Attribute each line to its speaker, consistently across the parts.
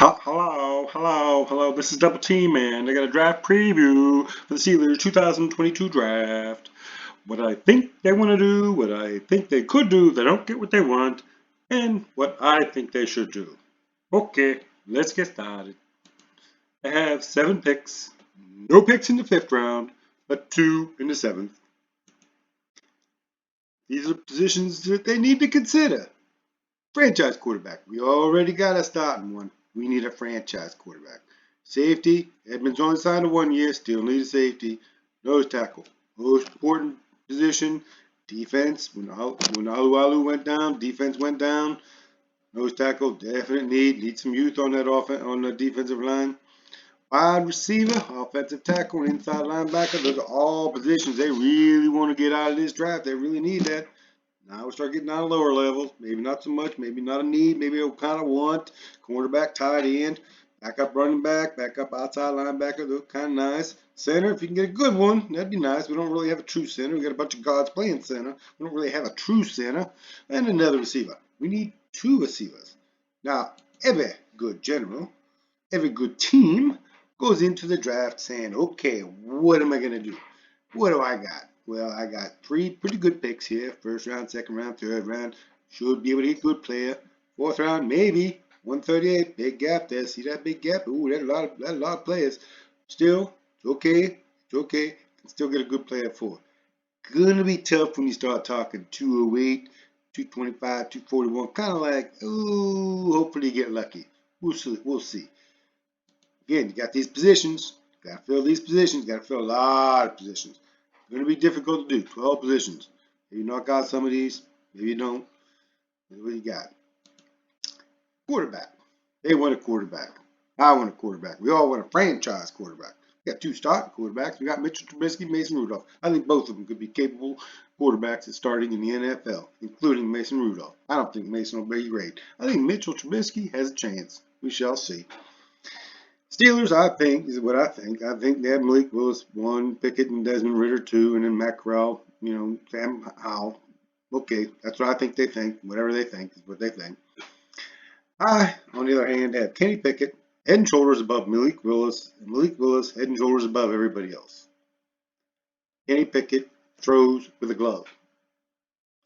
Speaker 1: Hello. This is Double T Man. I got a draft preview for the Steelers 2022 draft. What I think they want to do, what I think they could do, they don't get what they want, and what I think they should do. Okay, let's get started. I have 7 picks. No picks in the 5th round, but 2 in the 7th. These are positions that they need to consider. Franchise quarterback. We already got a starting one. We need a franchise quarterback. Safety. Edmonds only signed a 1 year. Still need a safety. Nose tackle. Most important position. Defense. When Alualu went down, defense went down. Nose tackle. Definite need. Need some youth on that on the defensive line. Wide receiver, offensive tackle, and inside linebacker. Those are all positions they really want to get out of this draft. They really need that. Now we start getting down to lower levels. Maybe not so much. Maybe not a need. Maybe they'll kind of want cornerback, tight end, backup running back, backup outside linebacker. Those kind of nice. Center, if you can get a good one, that'd be nice. We don't really have a true center. We got a bunch of guards playing center. We don't really have a true center. And another receiver. We need 2 receivers. Now, every good general, every good team goes into the draft saying, okay, what am I going to do? What do I got? Well, I got 3 pretty good picks here. 1st round, 2nd round, 3rd round. Should be able to get good player. 4th round, maybe. 138. Big gap there. See that big gap? Ooh, that's a lot of players. Still, it's okay. It's okay. Can still get a good player for. Gonna be tough when you start talking 208, 225, 241. Kind of like, ooh, hopefully you get lucky. We'll see. Again, you got these positions. Got to fill these positions. Got to fill a lot of positions. Going to be difficult to do. 12 positions. Maybe you knock out some of these. Maybe you don't. What do you got? Quarterback. They want a quarterback. I want a quarterback. We all want a franchise quarterback. We got 2 starting quarterbacks. We got Mitchell Trubisky, Mason Rudolph. I think both of them could be capable quarterbacks at starting in the NFL, including Mason Rudolph. I don't think Mason will be great. I think Mitchell Trubisky has a chance. We shall see. Steelers, I think, is what I think. I think they have Malik Willis 1, Pickett and Desmond Ridder 2, and then Matt Corral, Sam Howell. Okay, that's what I think they think. Whatever they think is what they think. I, on the other hand, have Kenny Pickett head and shoulders above Malik Willis, and Malik Willis head and shoulders above everybody else. Kenny Pickett throws with a glove.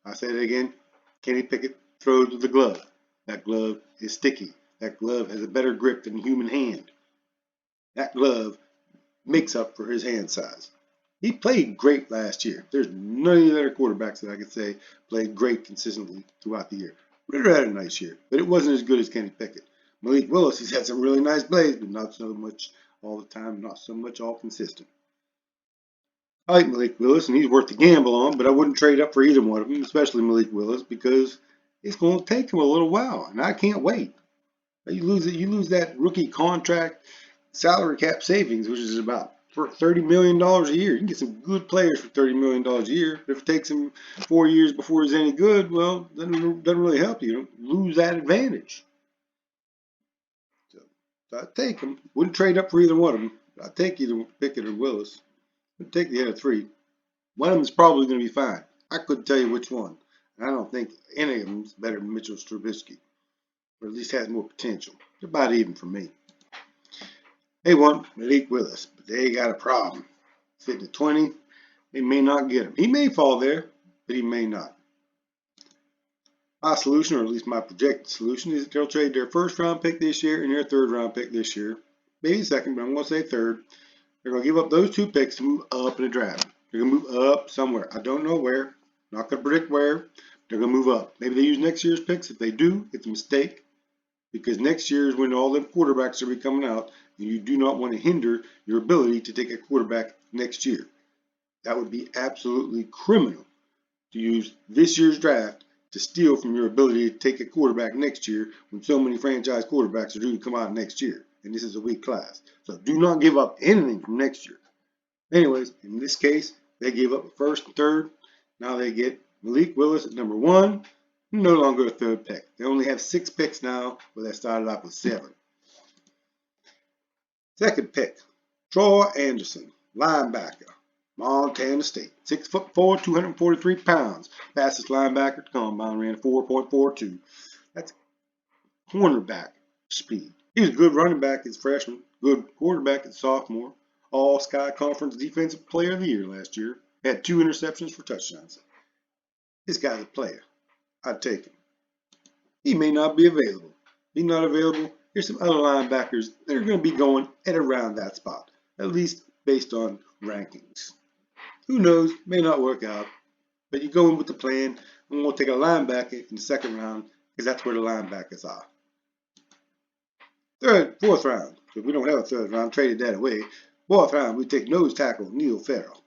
Speaker 1: I say it again. Kenny Pickett throws with a glove. That glove is sticky. That glove has a better grip than a human hand. That glove makes up for his hand size. He played great last year. There's none of the other quarterbacks that I could say played great consistently throughout the year. Ridder had a nice year, but it wasn't as good as Kenny Pickett. Malik Willis, he's had some really nice plays, but not so much all the time, not so much all consistent. I like Malik Willis, and he's worth the gamble on, but I wouldn't trade up for either one of them, especially Malik Willis, because it's going to take him a little while, and I can't wait. You lose that rookie contract salary cap savings, which is about for $30 million a year. You can get some good players for $30 million a year. If it takes him 4 years before he's any good, well, then it doesn't really help you. You lose that advantage. So I'd take him. Wouldn't trade up for either one of them. I'd take either Pickett or Willis. I'd take the other 3. One of them is probably going to be fine. I couldn't tell you which one. I don't think any of them is better than Mitchell Trubisky, or at least has more potential. They're about even for me. They want Malik Willis, but they got a problem. Fitting to 20, they may not get him. He may fall there, but he may not. My solution, or at least my projected solution, is that they'll trade their 1st round pick this year and their 3rd round pick this year. Maybe 2nd, but I'm going to say 3rd. They're going to give up those 2 picks to move up in the draft. They're going to move up somewhere. I don't know where. Not going to predict where. They're going to move up. Maybe they use next year's picks. If they do, it's a mistake. Because next year is when all them quarterbacks will be coming out, and you do not want to hinder your ability to take a quarterback next year. That would be absolutely criminal to use this year's draft to steal from your ability to take a quarterback next year when so many franchise quarterbacks are due to come out next year. And this is a weak class. So do not give up anything from next year. Anyways, in this case, they gave up a 1st and 3rd. Now they get Malik Willis at number 1. No longer a 3rd pick. They only have 6 picks now, where they started off with 7. 2nd pick, Troy Anderson, linebacker, Montana State. 6'4", 243 pounds. Fastest linebacker to combine, ran 4.42. That's cornerback speed. He was a good running back as freshman, good quarterback as sophomore, all Sky Conference Defensive Player of the Year last year. Had 2 interceptions for touchdowns. This guy's a player. I'd take him. He may not be available. If he's not available, here's some other linebackers that are going to be going at around that spot, at least based on rankings. Who knows? May not work out. But you go in with the plan. I'm going to take a linebacker in the 2nd round because that's where the linebackers are. 4th round. So if we don't have a 3rd round, traded that away. 4th round, we take nose tackle Neil Farrell.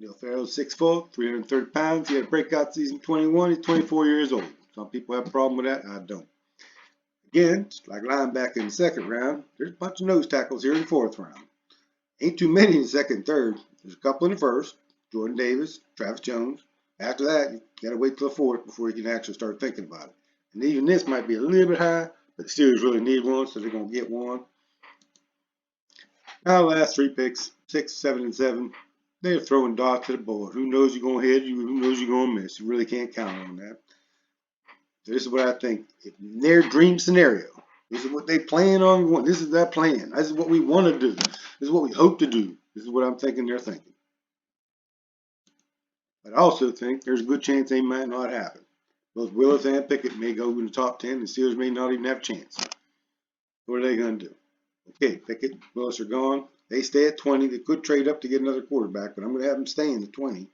Speaker 1: Neil Farrell is 6'4", 330 pounds. He had a breakout season 21. He's 24 years old. Some people have a problem with that. I don't. Again, like linebacker in the 2nd round, there's a bunch of nose tackles here in the 4th round. Ain't too many in the 2nd and 3rd. There's a couple in the 1st. Jordan Davis, Travis Jones. After that, you got to wait till the 4th before you can actually start thinking about it. And even this might be a little bit high, but the Steelers really need one, so they're going to get one. Now, the last 3 picks, 6, 7, and 7, they're throwing darts to the board. Who knows you're going to hit, who knows you're going to miss. You really can't count on that. So this is what I think. In their dream scenario, this is what they plan on going. This is their plan. This is what we want to do. This is what we hope to do. This is what I'm thinking they're thinking. But I also think there's a good chance they might not happen. Both Willis and Pickett may go in the top 10, and the Steelers may not even have a chance. What are they going to do? Okay, Pickett, Willis are gone. They stay at 20. They could trade up to get another quarterback, but I'm going to have them staying at 20.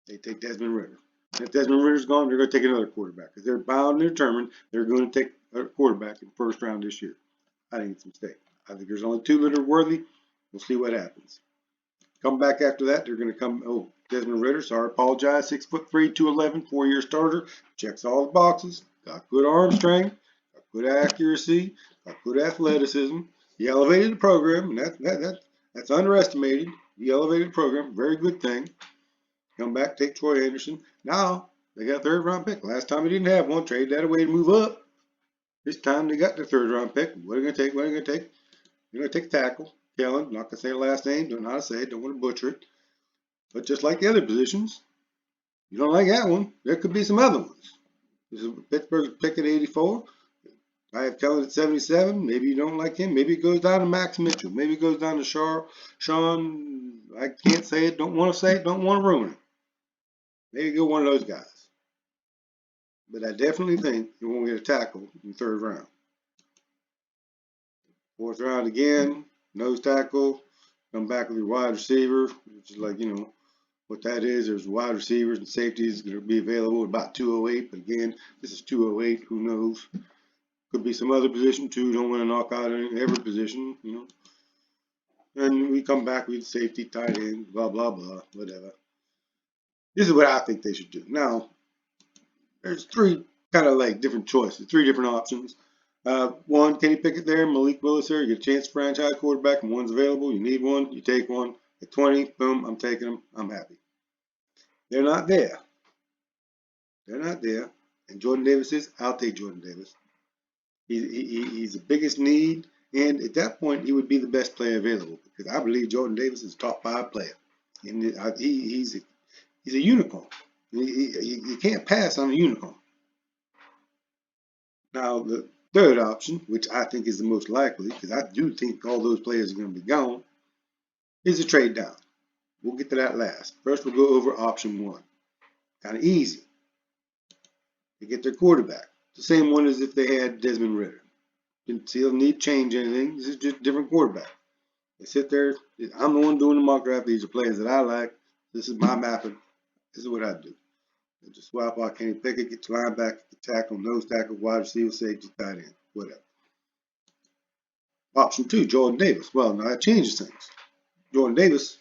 Speaker 1: They take Desmond Ridder. If Desmond Ridder's gone, they're going to take another quarterback because they're bound and determined they're going to take a quarterback in the 1st round this year. I think it's a mistake. I think there's only 2 that are worthy. We'll see what happens. Come back after that, they're going to come. Oh, Desmond Ridder, sorry, apologize. 6'3", 211, 4-year starter. Checks all the boxes. Got good arm strength. Got good accuracy. Got good athleticism. He elevated the program, and that's underestimated. He elevated the program. Very good thing. Come back, take Troy Anderson. Now they got a 3rd round pick. Last time they didn't have one. Trade that away to move up. This time they got their 3rd round pick. What are they going to take? What are they going to take? They're going to take tackle. Kellen. Not going to say the last name. Don't know how to say it. Don't want to butcher it. But just like the other positions, you don't like that one. There could be some other ones. This is Pittsburgh's pick at 84. I have Kellen at 77. Maybe you don't like him. Maybe it goes down to Max Mitchell. Maybe it goes down to Sean. I can't say it. Don't want to say it. Don't want to ruin it. Maybe go one of those guys. But I definitely think you won't get a tackle in the 3rd round. 4th round again, nose tackle. Come back with your wide receiver, which is like, what that is. There's wide receivers and safeties going to be available at about 208. But again, this is 208. Who knows? Could be some other position too. Don't want to knock out every position, And we come back with safety, tight end, blah, blah, blah, whatever. This is what I think they should do. Now, there's 3 kind of like different choices, 3 different options. One, Kenny Pickett there, Malik Willis there. You get a chance to franchise quarterback, and one's available. You need one, you take one. At 20, boom, I'm taking them. I'm happy. They're not there. They're not there. And Jordan Davis is. I'll take Jordan Davis. He's the biggest need, and at that point, he would be the best player available because I believe Jordan Davis is a top 5 player, and he's a unicorn. You can't pass on a unicorn. Now the 3rd option, which I think is the most likely, because I do think all those players are going to be gone, is a trade down. We'll get to that last. First, we'll go over option 1. Kind of easy. They get their quarterback. The same one as if they had Desmond Ridder. Didn't see them need to change anything. This is just a different quarterback. They sit there. I'm the one doing the mock draft. These are players that I like. This is my mapping. This is what I do. I just swap out Kenny Pickett, get your linebacker, get tackle, nose tackle, wide receiver, safety, tight end, whatever. Option 2, Jordan Davis. Well, now that changes things. Jordan Davis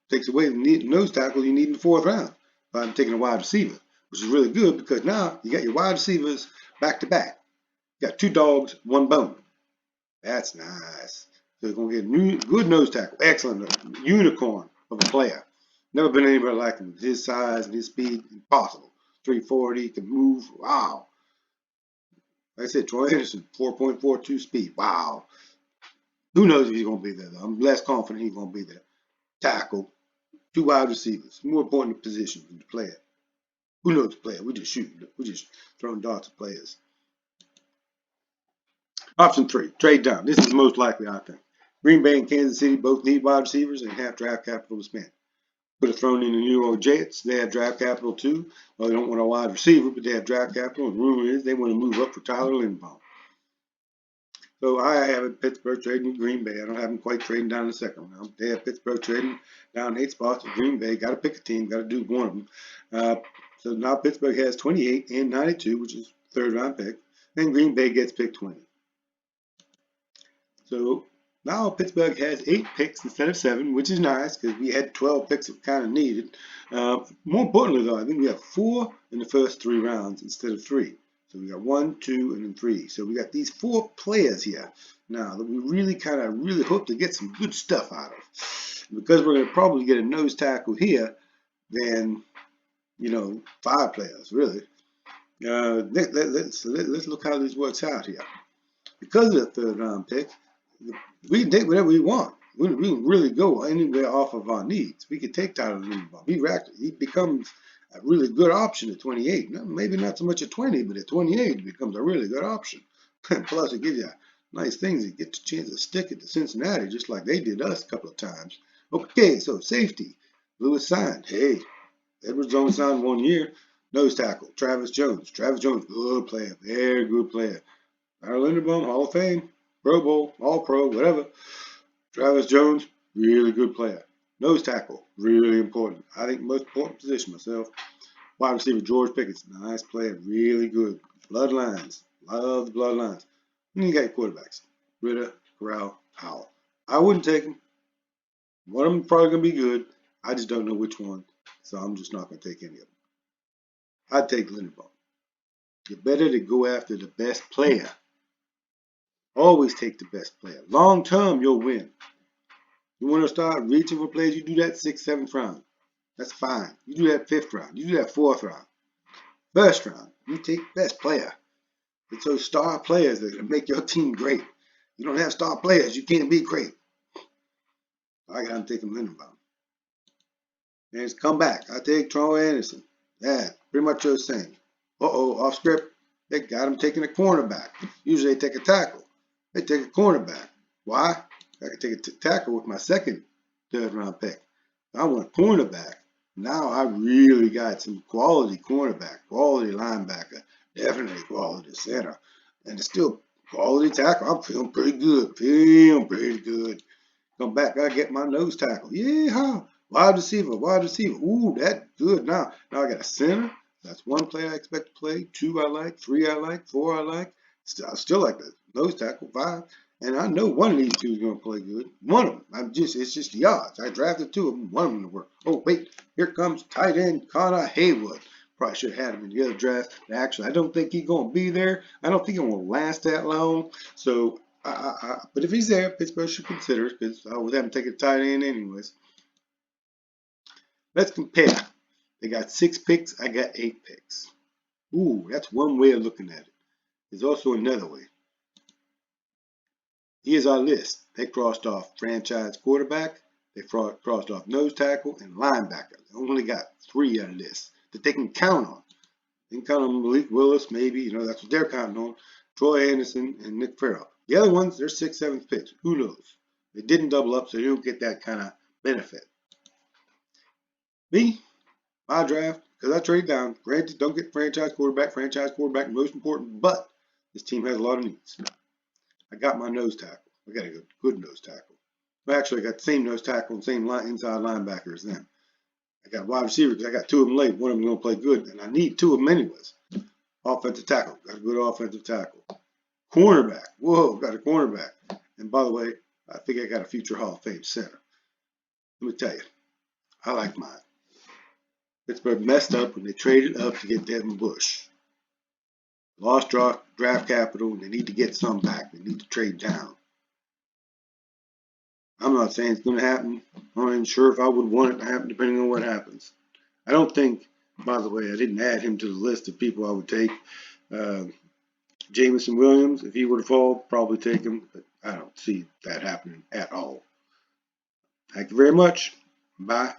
Speaker 1: takes away the nose tackle you need in the 4th round by taking a wide receiver, which is really good because now you got your wide receivers back to back. You got 2 dogs, 1 bone. That's nice. So you're going to get a good nose tackle. Excellent. Unicorn of a player. Never been anybody like him. His size and his speed, impossible. 340, can move. Wow. Like I said, Troy Anderson, 4.42 speed. Wow. Who knows if he's going to be there, though. I'm less confident he's going to be there. Tackle. 2 wide receivers. More important position than the player. Who knows the player? We just shoot. We just throwing darts at players. Option 3, trade down. This is most likely, I think. Green Bay and Kansas City both need wide receivers and have draft capital to spend. Could have thrown in the New York Jets. They have draft capital too. Well, they don't want a wide receiver, but they have draft capital. And the rumor is they want to move up for Tyler Linderbaum. So I have Pittsburgh trading with Green Bay. I don't have them quite trading down the second round. They have Pittsburgh trading down 8 spots with Green Bay. Got to pick a team. Got to do one of them. So now Pittsburgh has 28 and 92, which is third round pick. And Green Bay gets pick 20. So now Pittsburgh has 8 picks instead of 7, which is nice because we had 12 picks that kind of needed. More importantly, though, I think we have 4 in the first 3 rounds instead of 3. So we got 1, 2, and then 3. So we got these 4 players here now that we really hope to get some good stuff out of. Because we're going to probably get a nose tackle here, then 5 players really. Let's look how this works out here. Because of the third round pick, we can take whatever we want. We can really go anywhere off of our needs. We could take Tyler Linderbaum. He becomes a really good option at 28. Maybe not so much at 20, but at 28 it becomes a really good option. Plus it gives you nice things. You get the chance to stick it to Cincinnati just like they did us a couple of times. Okay, so safety. Lewis signed. Hey, Edwards only signed 1 year. Nose tackle, Travis Jones. Travis Jones, good player, very good player. Tyler Linderbaum, Hall of Fame, Pro Bowl, All-Pro, whatever. Travis Jones, really good player. Nose tackle, really important. I think most important position myself. Wide receiver George Pickens, nice player, really good. Bloodlines, love the bloodlines. And you got your quarterbacks, Ritter, Corral, Howell. I wouldn't take them. One of them probably going to be good. I just don't know which one, so I'm just not going to take any of them. I'd take Linderbaum. You're better to go after the best player. Always take the best player. Long term, you'll win. You want to start reaching for players, you do that 6th, 7th round. That's fine. You do that 5th round. You do that 4th round. 1st round, you take best player. It's those star players that make your team great. You don't have star players, you can't be great. I got him taking Linderbaum. And it's come back. I take Troy Anderson. Yeah, pretty much the same. Off script. They got him taking a cornerback. Usually they take a tackle. They take a cornerback. Why? I could take a tackle with my 2nd, 3rd round pick. I want a cornerback. Now I really got some quality cornerback, quality linebacker, definitely quality center, and it's still quality tackle. I'm feeling pretty good. Come back, I get my nose tackle. Yeah, wide receiver. Ooh, that's good. Now I got a center. That's 1 player I expect to play. 2 I like. 3 I like. 4 I like. I still like the nose tackle. 5. And I know one of these 2 is going to play good. One of them. It's just the odds. I drafted 2 of them. One of them to work. Oh, wait. Here comes tight end Connor Haywood. Probably should have had him in the other draft. Actually, I don't think he's going to be there. I don't think he will last that long. So, but if he's there, Pittsburgh should consider it because I would have him take a tight end anyways. Let's compare. They got 6 picks. I got 8 picks. Ooh, that's one way of looking at it. There's also another way. Here's our list. They crossed off franchise quarterback, they crossed off nose tackle, and linebacker. They only got 3 on the list that they can count on. They can count on Malik Willis, maybe, that's what they're counting on. Troy Anderson and Nick Farrell. The other ones, they're 6th, 7th picks. Who knows? They didn't double up, so they don't get that kind of benefit. Me, my draft, because I trade down. Granted, don't get franchise quarterback most important, but this team has a lot of needs. I got my nose tackle. I got a good nose tackle. Well, actually, I got the same nose tackle and same inside linebacker as them. I got wide receiver because I got 2 of them late. One of them going to play good, and I need 2 of them anyways. Offensive tackle. Got a good offensive tackle. Cornerback. Whoa, got a cornerback. And by the way, I think I got a future Hall of Fame center. Let me tell you, I like mine. Pittsburgh messed up when they traded up to get Devin Bush. Lost draft capital, and they need to get some back. They need to trade down. I'm not saying it's going to happen. I'm not even sure if I would want it to happen depending on what happens. I don't think, by the way, I didn't add him to the list of people I would take. Jameson Williams, if he were to fall, probably take him, but I don't see that happening at all. Thank you very much. Bye.